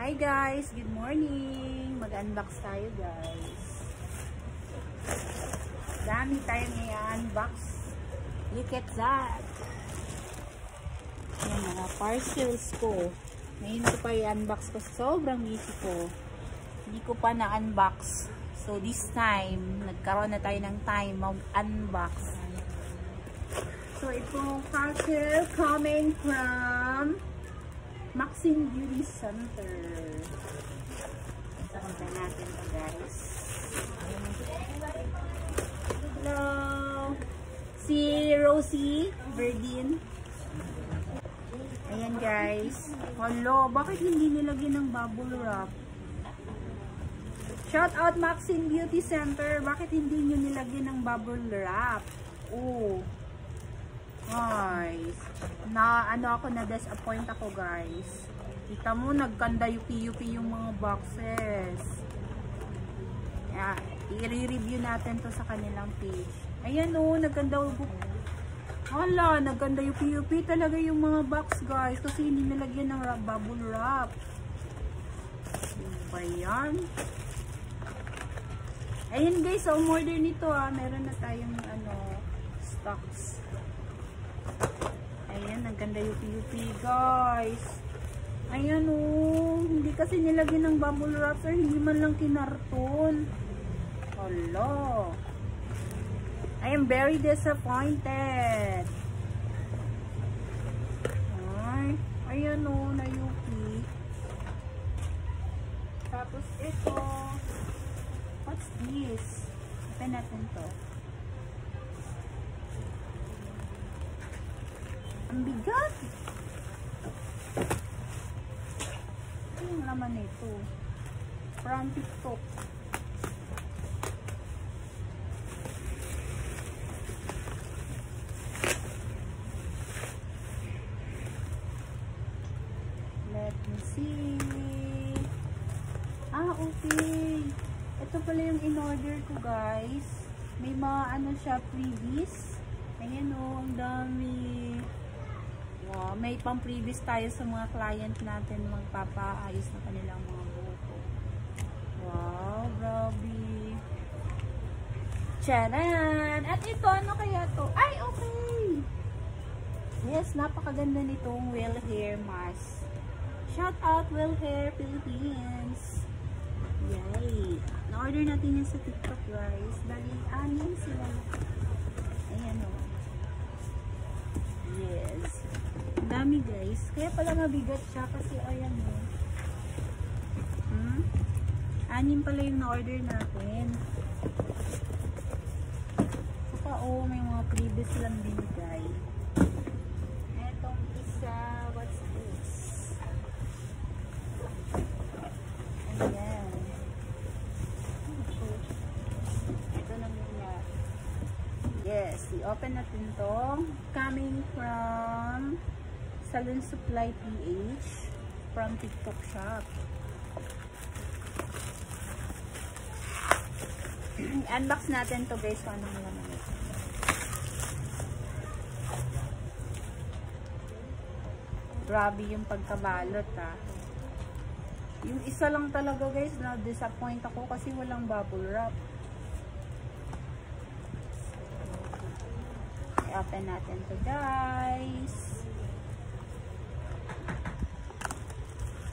Hi guys, good morning. Mag-unbox tayo guys. Dami tayong i-unbox. Look at that. Yan mga parcels ko. Ngayon ko pa i-unbox ko. Sobrang busy ko. Hindi ko pa na-unbox. So this time, nagkaroon na tayo ng time mag-unbox. So itong parcel coming from Maxine Beauty Center. Punta natin ito guys. Hello! Si Rosie Verdin. Ayan guys. Hello, bakit hindi nilagyan ng bubble wrap? Shout out Maxine Beauty Center. Bakit hindi nyo nilagyan ng bubble wrap? Oh. Guys, ako na-disappoint ako guys. Kita mo, nagkanda yupi-yupi yung mga boxes. I-review natin to sa kanilang page. Ayan o, nagkanda yupi-yupi talaga yung mga box guys. Kasi hindi nilagyan ng bubble wrap. Ba yan? Ayan guys, so umorder nito meron na tayong stocks. Ayan, ang ganda yupi-yupi guys. Ayan hindi kasi nilagyan ng bubble wrap or hindi man lang kinarton. Hello. I am very disappointed. Ayan na yupi. Tapos ito. What's this? Open natin to. Ang bigat. Ano yung laman nito? From TikTok. Let me see. Okay. Ito pala yung in-order ko guys. May mga siya freebies. Ayan ang dami. Wow, may pang-previous tayo sa mga client natin magpapaayos na kanilang mga buhok. Wow, grabe. Charan! At ito, ano kaya to? Ay, okay! Yes, napakaganda nitong Well Hair Mask. Shout out Well Hair Philippines! Yay! Na-order natin yan sa TikTok guys. Dali, 6 sila. Ayan o. Yes. Dami guys. Kaya pala mabigat siya kasi ayan mo. 6 pala yung na-order natin. Saka may mga previous lang binigay. Etong isa, what's this? Ayan. Ito na muna. Yes, i-open natin to. Coming from Salon Supply PH from TikTok shop. Unbox natin to guys kung anong laman ito. Grabe yung pagkabalot Yung isa lang talaga guys na disappoint ako kasi walang bubble wrap. I-open natin to guys.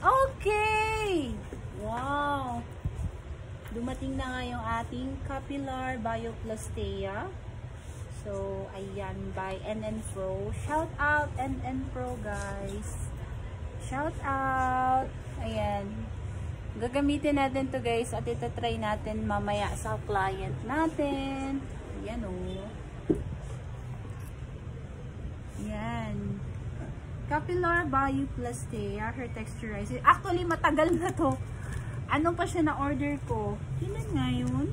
Okay! Wow! Dumating na nga yung ating Capillar Bioplastia. So, ayan, by NN Pro. Shout out NN Pro, guys. Shout out! Ayan. Gagamitin natin to guys at itatry natin mamaya sa client natin. Ayan Ayan. Capillar Bioplastia Hair Texturizer. Actually, matagal na to. Ano pa siya na-order ko? Kailan nga yun?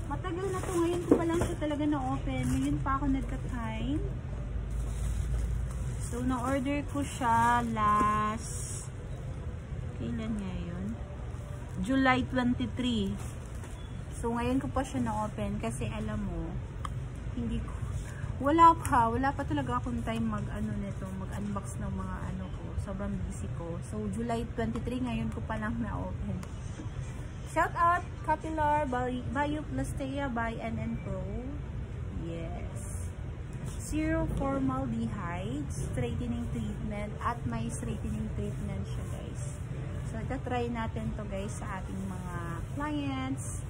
Matagal na to. Ngayon ko pa lang siya talaga na-open. Ngayon pa ako nagka-time. So, na-order ko siya last... Kailan nga yun? July 23. So, ngayon ko pa siya na-open kasi alam mo, hindi ko... Wala pa talaga akong time mag-unbox ng mga ko. So, sobrang busy ko. So, July 23, ngayon ko pa lang na-open. Shout out, Capilar Bioplastia by NN Pro. Yes. Zero formaldehyde straightening treatment at may straightening treatment siya, guys. So, ita-try natin to guys sa ating mga clients.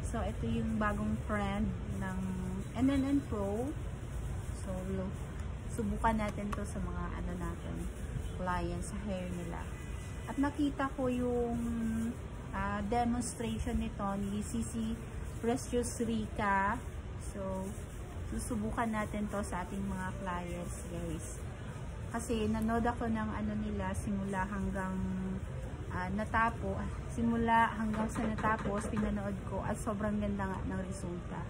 So, ito yung bagong trend ng NN Pro. So, subukan natin to sa mga ano natin, clients, sa hair nila. At nakita ko yung demonstration nito ni CC Precious Rica. So, susubukan natin to sa ating mga clients, guys. Kasi nanood ako ng ano nila simula hanggang simula hanggang sa natapos, pinanood ko at sobrang ganda nga ng resulta.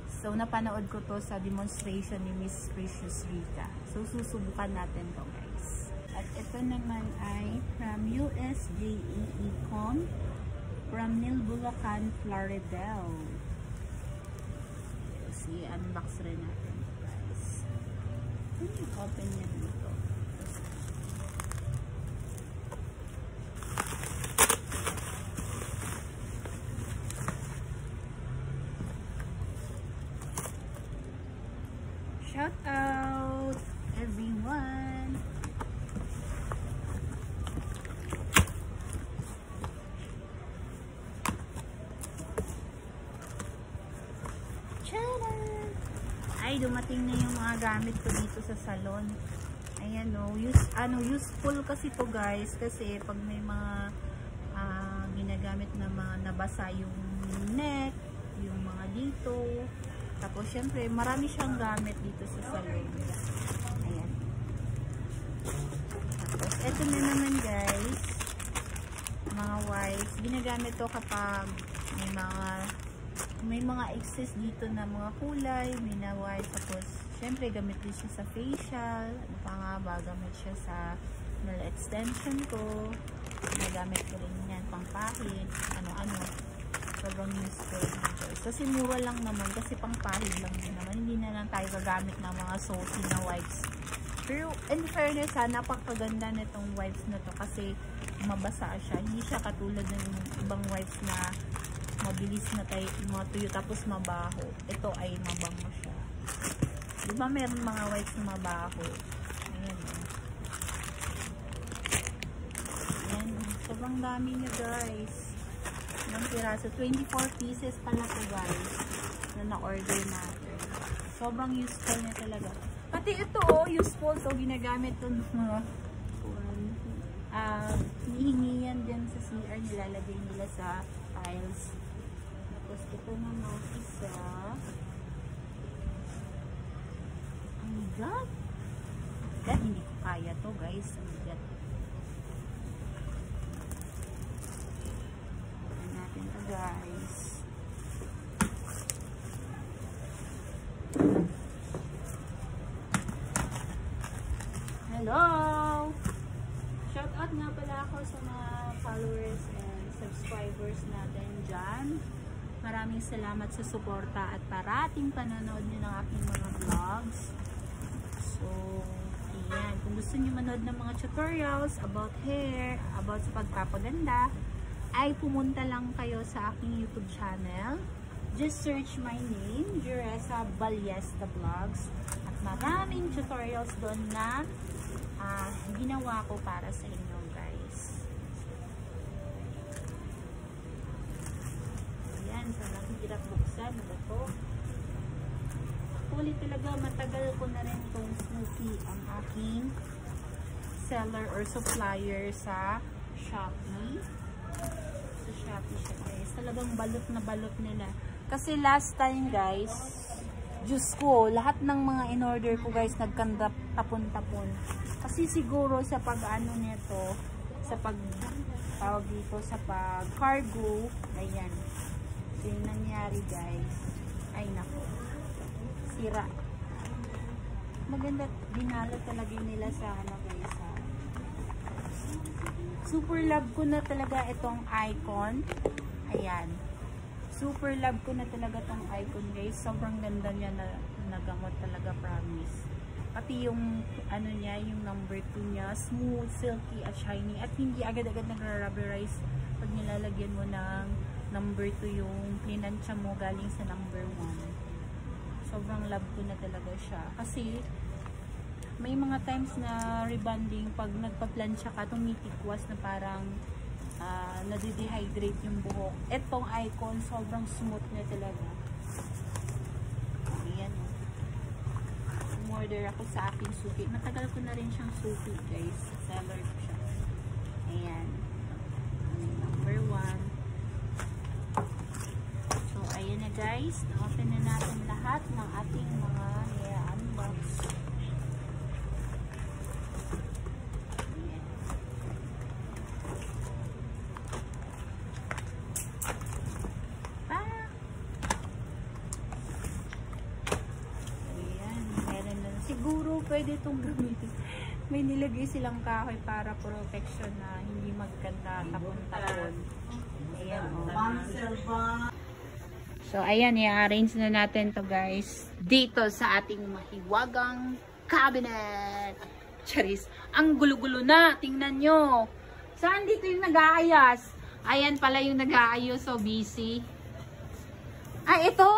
So, napanood ko to sa demonstration ni Miss Precious Rica. So, susubukan natin to, guys. At ito naman ay from USJE Econ from Nil Bulacan, Floridel. So, i-unbox rin natin, guys. Open niya dito. Shout out everyone. Tcharam! Ay, dumating na yung mga gamit ko dito sa salon. Ayan o, useful kasi to guys, kasi pag may mga ginagamit na mga nabasa yung neck, yung mga dito. Tapos, syempre, marami siyang gamit dito sa salon. Ayan. Tapos, eto na naman, guys. Mga wipes. Ginagamit to kapag may mga excess dito na mga kulay. May na wipes. Tapos, syempre, gamit din siya sa facial. Ano pa nga ba? Gamit siya sa nail extension ko. Ginagamit ko rin yan. Pangpahid. Ano-ano. Sobrang useful guys. Kasi mura lang naman, kasi pangpahid lang din naman. Hindi na lang tayo gagamit ng mga salty na wipes. Pero in fairness napakaganda nitong wipes na to kasi mabasa siya. Hindi siya katulad ng ibang wipes na mabilis na tayo matuyo tapos mabaho. Ito ay mabango siya. Diba meron mga wipes na mabaho? Ayan o. Ayan. Sobrang dami niya guys. Ng piraso. 24 pieces pala to guys na na-order natin. Sobrang useful niya talaga. Pati ito useful to. Ginagamit to ng mga hinihingi yan dyan sa CR. Nilalagay nila sa tiles. Tapos ito naman isa. Ang God! God, hindi ko kaya to guys. Ang God. Guys. Hello! Shout out nga pala ako sa mga followers and subscribers natin dyan. Maraming salamat sa suporta at parating panonood nyo ng aking mga vlogs. So, ayan. Kung gusto nyo manood ng mga tutorials about hair, about sa pagpapaganda, ay pumunta lang kayo sa aking YouTube channel. Just search my name, Juresa Ballesta Vlogs. At maraming tutorials doon na ginawa ko para sa inyo guys. Ayan, so nakikirap buksan. Ito. Actually talaga matagal ko na rin itong Snoopy ang aking seller or supplier sa Shopee. Sa Shopee siya guys. Talagang balot na balot nila. Kasi last time guys, Diyos ko, lahat ng mga in-order ko guys, nagkanda tapon-tapon. Kasi siguro sa pag-ano nito, sa pag-tawag dito, sa pag-cargo, ayan. So yung nangyari guys, ay nako, sira. Maganda, dinalo talaga nila sa ano guys, super love ko na talaga itong icon. Ayan. Super love ko na talaga itong icon guys. Sobrang ganda niya na nagamot talaga, promise. Pati yung ano niya, yung number 2 niya, smooth, silky at shiny at hindi agad-agad nagra-rubberize pag nilalagyan mo ng number 2 yung plinansya mo galing sa number 1. Sobrang love ko na talaga siya. Kasi may mga times na rebonding pag nagpa-plansya ka, tumitikwas na parang nade-dehydrate yung buhok. Etong Icon, sobrang smooth na talaga. Ayan. Umorder ako sa aking suki. Matagal ko na rin siyang suki, guys. Seller ko siya. Ayan. Number 1. So, ayan na guys. Na-open na natin lahat ng ating mga unbox. Siguro pwede itong gamitin. May nilagay silang kahoy para protection na hindi magkanta tapon-tapon. Ayan o. So ayan, i-arrange na natin to guys. Dito sa ating mahiwagang cabinet. Charis. Ang gulo-gulo na. Tingnan nyo. Saan dito yung nag-aayas? Ayan pala yung nag-aayos. So busy. Ay, ito?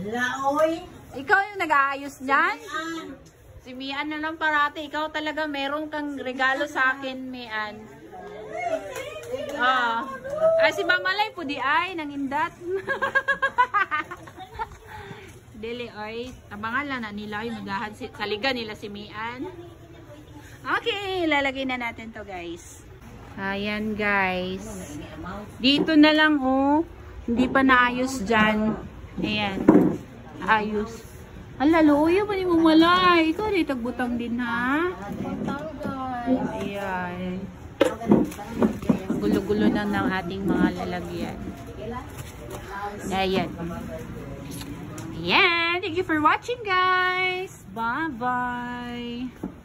Laoy. Ikaw yung nag-aayos dyan? Si Mian na lang parati. Ikaw talaga meron kang regalo sa akin, Mian. Ay, si Mamalay po di ay, nangindat. Dili, oy. Abangan lang na nila yung magahan. Saligan nila si Mian. Okay, lalagay na natin to guys. Ayan guys. Dito na lang oh. Hindi pa naayos dyan. Ayan. Ayos. Ang laluyo pa ni Mamalay. Ikaw rin tagbutang din ha. Ayan. Gulo-gulo na ng ating mga lalagyan. Ayan. Ayan. Thank you for watching guys. Bye-bye.